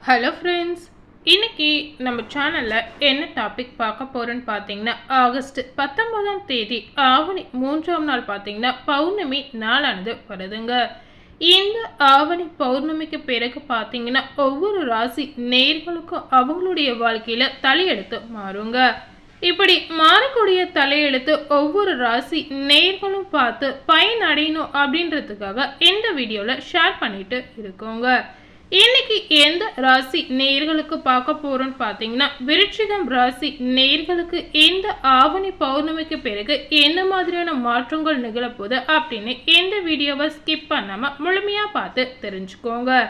Hello friends, இன்னைக்கு நம்ம சேனலில் என்ன டாபிக் பார்க்க போகிறோன்னு பார்த்தீங்கன்னா, ஆகஸ்ட் 19ஆம் தேதி ஆவணி 3ஆம் நாள் பார்த்தீங்கன்னா பௌர்ணமி நாளானது வருதுங்க. இந்த ஆவணி பௌர்ணமிக்கு பிறகு பார்த்தீங்கன்னா ஒவ்வொரு ராசி நேயர்களுக்கும் அவங்களுடைய வாழ்க்கையில் தலையெடுத்து மாறுங்க. இப்படி மாறக்கூடிய தலையெழுத்து ஒவ்வொரு ராசி நேயர்களும் பார்த்து பயனடையணும் அப்படின்றதுக்காக இந்த வீடியோவில் ஷேர் பண்ணிட்டு இருக்கோங்க. இன்னைக்கு எந்த ராசி நேயர்களுக்கு பார்க்க போறோம்னு பார்த்தீங்கன்னா, விருச்சிகம் ராசி நேயர்களுக்கு இந்த ஆவணி பௌர்ணமிக்கு பிறகு என்ன மாதிரியான மாற்றங்கள் நிகழப்போகுது அப்படின்னு இந்த வீடியோவை ஸ்கிப் பண்ணாம முழுமையா பார்த்து தெரிஞ்சுக்கோங்க.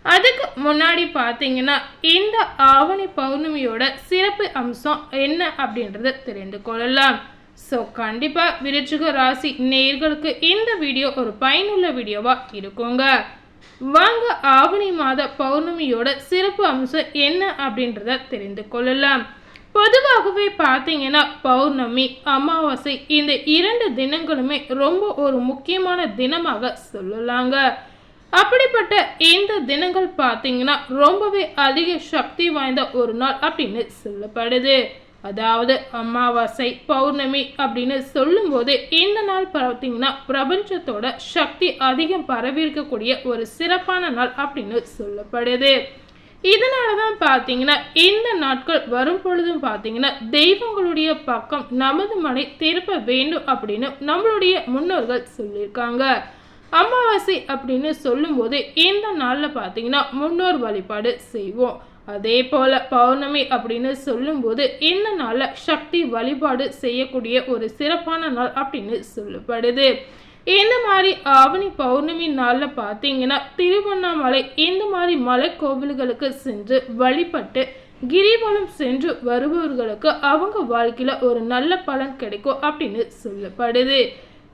அதுக்கு முன்னாடி பார்த்தீங்கன்னா, இந்த ஆவணி பௌர்ணமியோட சிறப்பு அம்சம் என்ன அப்படின்றத தெரிந்து கொள்ளலாம். ஸோ கண்டிப்பாக விருச்சிக ராசி நேயர்களுக்கு இந்த வீடியோ ஒரு பயனுள்ள வீடியோவாக இருக்குங்க. வாங்க ஆவணி மாத பௌர்ணமியோட சிறப்பு அம்சம் என்ன அப்படின்றத தெரிந்து கொள்ளலாம். பொதுவாகவே பார்த்தீங்கன்னா பௌர்ணமி, அமாவாசை இந்த 2 தினங்களுமே ரொம்ப ஒரு முக்கியமான தினமாக சொல்லலாங்க. அப்படிப்பட்ட இந்த தினங்கள் பார்த்தீங்கன்னா ரொம்பவே அதிக சக்தி வாய்ந்த ஒரு நாள் அப்படின்னு சொல்லப்படுது. அதாவது அமாவாசை, பௌர்ணமி அப்படின்னு சொல்லும்போது இந்த நாள் பார்த்தீங்கன்னா பிரபஞ்சத்தோட சக்தி அதிகம் பரவியிருக்கக்கூடிய ஒரு சிறப்பான நாள் அப்படின்னு சொல்லப்படுது. இதனால தான் பார்த்தீங்கன்னா இந்த நாட்கள் வரும் பொழுதும் பார்த்தீங்கன்னா தெய்வங்களுடைய பக்கம் நமது மனை திருப்ப வேண்டும் அப்படின்னு நம்மளுடைய முன்னோர்கள் சொல்லியிருக்காங்க. அமாவாசை அப்படின்னு சொல்லும்போது இந்த நாளில் பார்த்தீங்கன்னா முன்னோர் வழிபாடு செய்வோம். அதே போல பௌர்ணமி அப்படின்னு சொல்லும்போது இந்த நாளில் சக்தி வழிபாடு செய்யக்கூடிய ஒரு சிறப்பான நாள் அப்படின்னு சொல்லப்படுது. இந்த மாதிரி ஆவணி பௌர்ணமி நாளில் பார்த்தீங்கன்னா திருவண்ணாமலை இந்த மாதிரி மலை கோவில்களுக்கு சென்று வழிபட்டு கிரிவலம் சென்று வருபவர்களுக்கு அவங்க வாழ்க்கையில் ஒரு நல்ல பலன் கிடைக்கும் அப்படின்னு சொல்லப்படுது.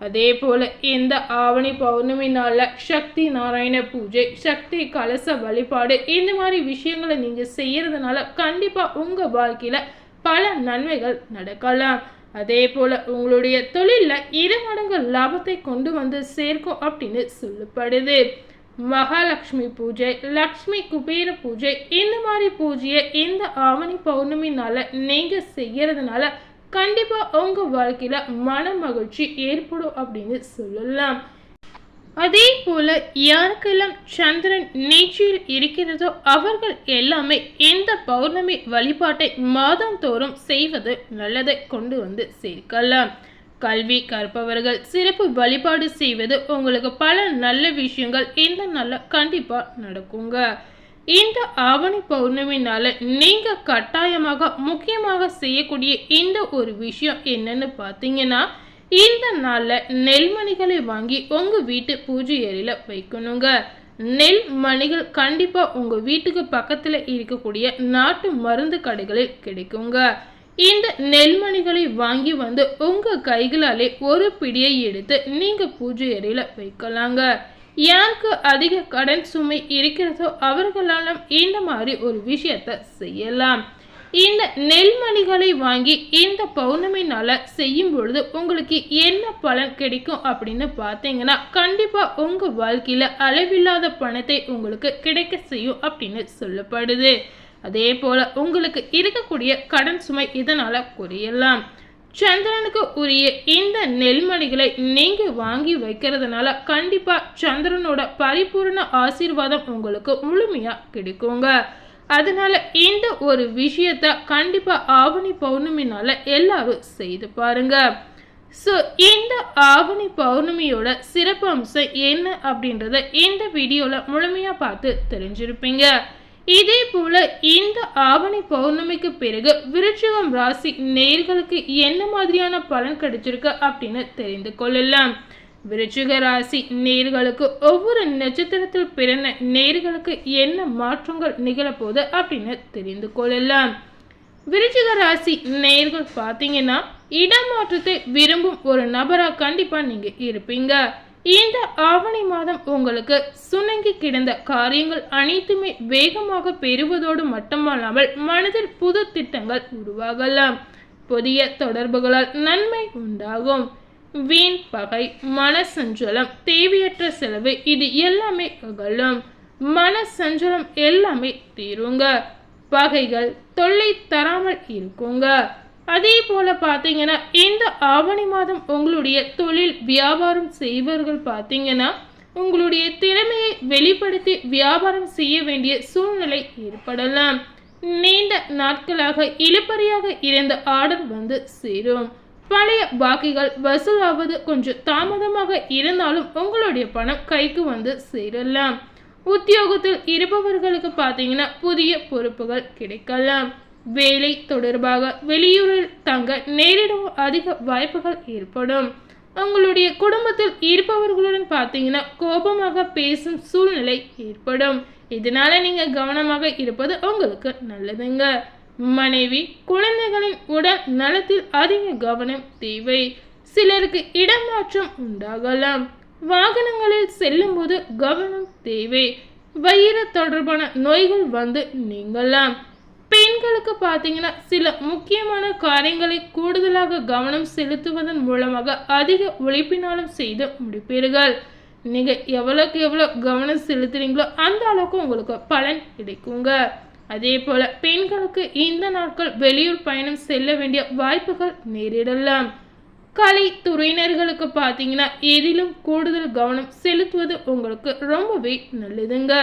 அதே போல இந்த ஆவணி பௌர்ணமி நாளில் சக்தி நாராயண பூஜை, சக்தி கலச வழிபாடு இந்த மாதிரி விஷயங்களை நீங்கள் செய்யறதுனால கண்டிப்பாக உங்கள் வாழ்க்கையில் பல நன்மைகள் நடக்கலாம். அதே போல் உங்களுடைய தொழிலில் 2 மடங்கு லாபத்தை கொண்டு வந்து சேர்க்கும் அப்படின்னு சொல்லப்படுது. மகாலட்சுமி பூஜை, லக்ஷ்மி குபேர பூஜை இந்த மாதிரி பூஜையை இந்த ஆவணி பௌர்ணமி நாளில் நீங்கள் செய்யறதுனால கண்டிப்பாக உங்கள் வாழ்க்கையில் மன மகிழ்ச்சி ஏற்படும் அப்படின்னு சொல்லலாம். அதே போல் யாருக்கெல்லாம் சந்திரன் நீச்சியில் இருக்கிறதோ அவர்கள் எல்லாமே இந்த பௌர்ணமி வழிபாட்டை மாதந்தோறும் செய்வது நல்லதை கொண்டு வந்து சேர்க்கலாம். கல்வி கற்பவர்கள் சிறப்பு வழிபாடு செய்வது உங்களுக்கு பல நல்ல விஷயங்கள் இந்த நாளில் கண்டிப்பாக நடக்குங்க. இந்த ஆவணி பௌர்ணமினால நீங்க கட்டாயமாக முக்கியமாக செய்யக்கூடிய இந்த ஒரு விஷயம் என்னன்னு பார்த்தீங்கன்னா, இந்த நாளில் நெல்மணிகளை வாங்கி உங்க வீட்டு பூஜை அறையில வைக்கணுங்க. நெல் மணிகள் கண்டிப்பா உங்க வீட்டுக்கு பக்கத்துல இருக்கக்கூடிய நாட்டு மருந்து கடைகளில் கிடைக்குங்க. இந்த நெல்மணிகளை வாங்கி வந்து உங்க கைகளாலே ஒரு பிடியை எடுத்து நீங்க பூஜை அறையில வைக்கலாங்க. யாருக்கு அதிக கடன் சுமை இருக்கிறதோ அவர்களாலும் இந்த மாதிரி ஒரு விஷயத்தை செய்யலாம். இந்த நெல்மணிகளை வாங்கி இந்த பௌர்ணமி நாள செய்யும் பொழுது உங்களுக்கு என்ன பலன் கிடைக்கும் அப்படின்னு பார்த்தீங்கன்னா, கண்டிப்பா உங்க வாழ்க்கையில அளவில்லாத பணத்தை உங்களுக்கு கிடைக்க செய்யும் அப்படின்னு சொல்லப்படுது. அதே போல உங்களுக்கு இருக்கக்கூடிய கடன் சுமை இதனால குறையலாம். சந்திரனுக்கு உரிய இந்த நெல்மணிகளை நீங்க வாங்கி வைக்கிறதுனால கண்டிப்பா சந்திரனோட பரிபூர்ண ஆசீர்வாதம் உங்களுக்கு முழுமையா கிடைக்குங்க. அதனால இந்த ஒரு விஷயத்த கண்டிப்பா ஆவணி பௌர்ணமினால எல்லாரும் செய்து பாருங்க. ஸோ இந்த ஆவணி பௌர்ணமியோட சிறப்பு அம்சம் என்ன அப்படின்றத இந்த வீடியோவில் முழுமையாக பார்த்து தெரிஞ்சிருப்பீங்க. இதே போல இந்த ஆவணி பௌர்ணமிக்கு பிறகு விருச்சிகம் ராசி நேயர்களுக்கு என்ன மாதிரியான பலன் கிடைச்சிருக்கு அப்படின்னு தெரிந்து கொள்ளலாம். விருச்சிக ராசி நேயர்களுக்கு ஒவ்வொரு நட்சத்திரத்தில் பிறந்த நேயர்களுக்கு என்ன மாற்றங்கள் நிகழப்போகுது அப்படின்னு தெரிந்து கொள்ளலாம். விருச்சிக ராசி நேயர்கள் பார்த்தீங்கன்னா இடமாற்றத்தை விரும்பும் ஒரு நபராக கண்டிப்பாக நீங்கள் இருப்பீங்க. இந்த ஆவணி மாதம் உங்களுக்கு சுணங்கி கிடந்த காரியங்கள் அனைத்துமே வேகமாக பெறுவதோடு மட்டுமல்லாமல் மனதில் புது திட்டங்கள் உருவாகலாம். புதிய தொடர்புகளால் நன்மை உண்டாகும். வீண் பகை, மனசஞ்சலம், தேவையற்ற செலவு இது எல்லாமே அகலும். மன சஞ்சலம் எல்லாமே தீருங்க. பகைகள் தொல்லை தராமல் இருக்குங்க. அதே போல பார்த்தீங்கன்னா இந்த ஆவணி மாதம் உங்களுடைய தொழில் வியாபாரம் செய்வர்கள் பார்த்தீங்கன்னா உங்களுடைய திறமையை வெளிப்படுத்தி வியாபாரம் செய்ய வேண்டிய சூழ்நிலை ஏற்படலாம். நீண்ட நாட்களாக இழுபறியாக இருந்த ஆர்டர் வந்து சேரும். பழைய பாக்கிகள் வசூலாவது கொஞ்சம் தாமதமாக இருந்தாலும் உங்களுடைய பணம் கைக்கு வந்து சேரலாம். உத்தியோகத்தில் இருப்பவர்களுக்கு பார்த்தீங்கன்னா புதிய பொறுப்புகள் கிடைக்கலாம். வேலை தொடர்பாக வெளியூரில் தங்க நேரிடும் அதிக வாய்ப்புகள் ஏற்படும். உங்களுடைய குடும்பத்தில் இருப்பவர்களுடன் பார்த்தீங்கன்னா கோபமாக பேசும் சூழ்நிலை ஏற்படும். இதனால நீங்க கவனமாக இருப்பது உங்களுக்கு நல்லதுங்க. மனைவி குழந்தைகளின் உடல் நலத்தில் அதிக கவனம் தேவை. சிலருக்கு இடமாற்றம் உண்டாகலாம். வாகனங்களில் செல்லும் போது கவனம் தேவை. வயிறு தொடர்பான நோய்கள் வந்து நீங்கலாம். பெண்களுக்கு பார்த்தீங்கன்னா சில முக்கியமான காரியங்களை கூடுதலாக கவனம் செலுத்துவதன் மூலமாக அதிக உழைப்பினாலும் செய்து முடிப்பீர்கள். நீங்கள் எவ்வளோக்கு எவ்வளோ கவனம் செலுத்துறீங்களோ அந்த அளவுக்கு உங்களுக்கு பலன் கிடைக்குங்க. அதே போல் பெண்களுக்கு இந்த நாட்கள் வெளியூர் பயணம் செல்ல வேண்டிய வாய்ப்புகள் நேரிடலாம். கலைத்துறையினர்களுக்கு பார்த்தீங்கன்னா எதிலும் கூடுதல் கவனம் செலுத்துவது உங்களுக்கு ரொம்பவே நல்லதுங்க.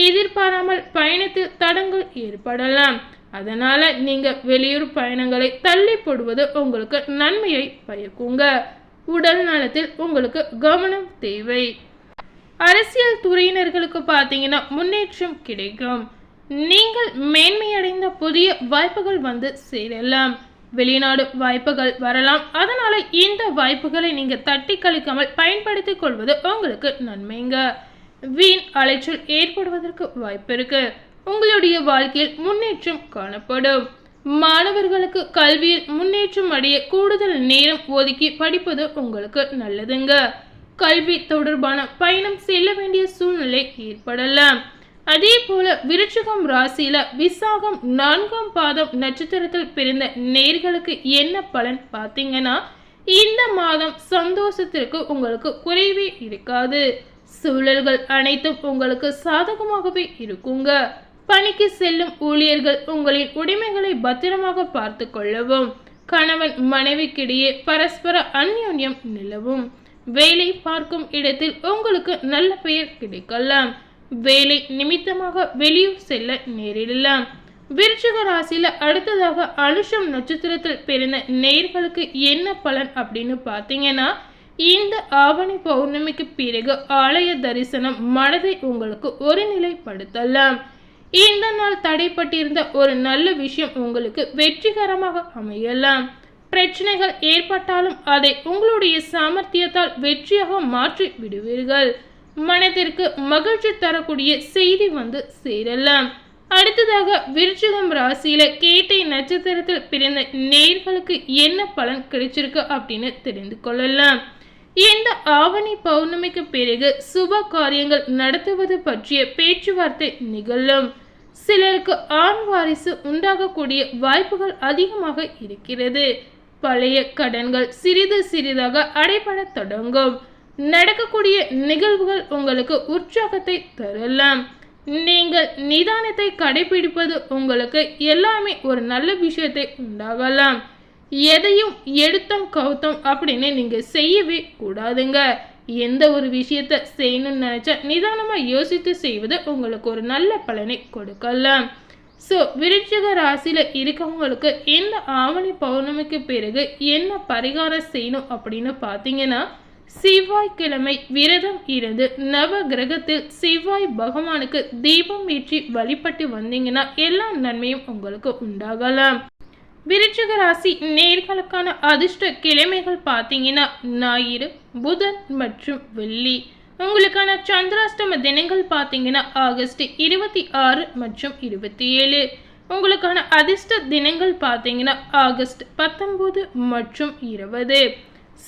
எதிர்பாராமல் பயணத்தில் தடங்கள் ஏற்படலாம். அதனால நீங்க வெளியூர் பயணங்களை தள்ளி போடுவது உங்களுக்கு நன்மையை பயக்குங்க. உடல் நலத்தில் உங்களுக்கு கவனம் தேவை. அரசியல் துறையினர்களுக்கு பார்த்தீங்கன்னா முன்னேற்றம் கிடைக்கும். நீங்கள் மேன்மையடைந்த புதிய வாய்ப்புகள் வந்து சேரலாம். வெளிநாடு வாய்ப்புகள் வரலாம். அதனால இந்த வாய்ப்புகளை நீங்க தட்டி கழிக்காமல் பயன்படுத்திக் கொள்வது உங்களுக்கு நன்மைங்க. வீண் அலைச்சல் ஏற்படுவதற்கு வாய்ப்பு இருக்கு. உங்களுடைய வாழ்க்கையில் முன்னேற்றம் காணப்படும். மாணவர்களுக்கு கல்வியில் முன்னேற்றம் அடைய கூடுதல் நேரம் ஒதுக்கி படிப்பது உங்களுக்கு நல்லதுங்க. கல்வி தொடர்பான பயணம் செல்ல வேண்டிய சூழ்நிலை ஏற்படலாம். அதே போல விருச்சிகம் ராசியில விசாகம் 4ஆம் பாதம் நட்சத்திரத்தில் பிறந்த நேர்களுக்கு என்ன பலன் பார்த்தீங்கன்னா இந்த மாதம் சந்தோஷத்திற்கு உங்களுக்கு குறைவே இருக்காது. சூழல்கள் அனைத்தும் உங்களுக்கு சாதகமாகவே இருக்குங்க. பணிக்கு செல்லும் ஊழியர்கள் உங்களின் உடைமைகளை பத்திரமாக பார்த்து கொள்ளவும். கணவன் மனைவிக்கிடையே பரஸ்பர அந்யோன்யம் நிலவும். வேலை பார்க்கும் இடத்தில் உங்களுக்கு நல்ல பெயர் கிடைக்கலாம். வேலை நிமித்தமாக வெளியூர் செல்ல நேரிடலாம். விருச்சிக ராசியில அடுத்ததாக அனுஷம் நட்சத்திரத்தில் பிறந்த நேர்களுக்கு என்ன பலன் அப்படின்னு பார்த்தீங்கன்னா இந்த ஆவணி பௌர்ணமிக்கு பிறகு ஆலய தரிசனம் மனதை உங்களுக்கு ஒருநிலைப்படுத்தலாம். இந்த நாள் தடைப்பட்டிருந்த ஒரு நல்ல விஷயம் உங்களுக்கு வெற்றிகரமாக அமையலாம். பிரச்சனைகள் ஏற்பட்டாலும் அதை உங்களுடைய சாமர்த்தியத்தால் வெற்றியாக மாற்றி விடுவீர்கள். மனதிற்கு மகிழ்ச்சி தரக்கூடிய செய்தி வந்து சேரலாம். அடுத்ததாக விருச்சிகம் ராசியில கேட்டை நட்சத்திரத்தில் பிறந்த நேர்களுக்கு என்ன பலன் கிடைச்சிருக்கு அப்படின்னு தெரிந்து கொள்ளலாம். இந்த ஆவணி பௌர்ணமிக்கு பிறகு சுப காரியங்கள் நடத்துவது பற்றிய பேச்சுவார்த்தை நிகழும். சிலருக்கு ஆண் வாரிசு உண்டாகக்கூடிய வாய்ப்புகள் அதிகமாக இருக்கிறது. பழைய கடன்கள் சிறிது சிறிதாக அடைபட தொடங்கும். நடக்கக்கூடிய நிகழ்வுகள் உங்களுக்கு உற்சாகத்தை தரலாம். நீங்கள் நிதானத்தை கடைபிடிப்பது உங்களுக்கு எல்லாமே ஒரு நல்ல விஷயத்தை உண்டாகலாம். எதையும் எடுத்தம் கவுத்தம் அப்படின்னு நீங்க செய்யவே கூடாதுங்க. எந்த ஒரு விஷயத்த செய்யணும்னு நினைச்சா நிதானமா யோசித்து செய்வது உங்களுக்கு ஒரு நல்ல பலனை கொடுக்கலாம். ஸோ விருச்சிக ராசியில இருக்கவங்களுக்கு இந்த ஆவணி பௌர்ணமிக்கு பிறகு என்ன பரிகாரம் செய்யணும் அப்படின்னு பார்த்தீங்கன்னா செவ்வாய்க்கிழமை விரதம் இருந்து நவ கிரகத்தில் செவ்வாய் பகவானுக்கு தீபம் ஏற்றி வழிபட்டு வந்தீங்கன்னா எல்லா நன்மையும் உங்களுக்கு உண்டாகலாம். விருச்சிக ராசி நேர்களுக்கான அதிர்ஷ்ட கிழமைகள் பார்த்தீங்கன்னா ஞாயிறு, புதன் மற்றும் வெள்ளி. உங்களுக்கான சந்திராஷ்டம தினங்கள் பார்த்தீங்கன்னா ஆகஸ்ட் 26 மற்றும் 27. உங்களுக்கான அதிர்ஷ்ட தினங்கள் பார்த்தீங்கன்னா ஆகஸ்ட் 19 மற்றும் 20.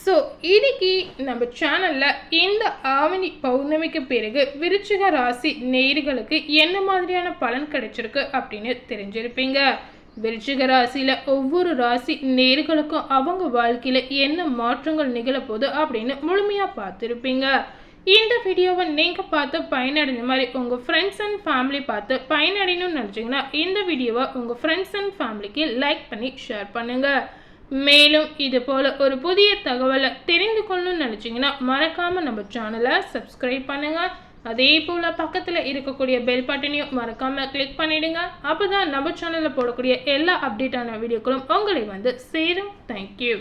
ஸோ இன்னைக்கு நம்ம சேனலில் இந்த ஆவணி பௌர்ணமிக்கு பிறகு விருச்சிக ராசி நேயர்களுக்கு என்ன மாதிரியான பலன் கிடைச்சிருக்கு அப்படின்னு தெரிஞ்சிருப்பீங்க. விருச்சிக ராசியில் ஒவ்வொரு ராசி நேயர்களுக்கும் அவங்க வாழ்க்கையில் என்ன மாற்றங்கள் நிகழப்போகுது அப்படின்னு முழுமையாக பார்த்துருப்பீங்க. இந்த வீடியோவை நீங்கள் பார்த்து பயனடைஞ்ச மாதிரி உங்கள் ஃப்ரெண்ட்ஸ் அண்ட் ஃபேமிலி பார்த்து பயனடையணும்னு நினச்சிங்கன்னா இந்த வீடியோவை உங்கள் ஃப்ரெண்ட்ஸ் அண்ட் ஃபேமிலிக்கு லைக் பண்ணி ஷேர் பண்ணுங்கள். மேலும் இது போல் ஒரு புதிய தகவலை தெரிந்து கொள்ளணும்னு நினச்சிங்கன்னா மறக்காமல் நம்ம சேனலை சப்ஸ்கிரைப் பண்ணுங்கள். அதே போல் பக்கத்தில் இருக்கக்கூடிய பெல் பட்டனையும் மறக்காமல் கிளிக் பண்ணிவிடுங்க. அப்போ தான் நம்ம சேனலில் போடக்கூடிய எல்லா அப்டேட்டான வீடியோக்களும் உங்களை வந்து சேரும். தேங்க்யூ.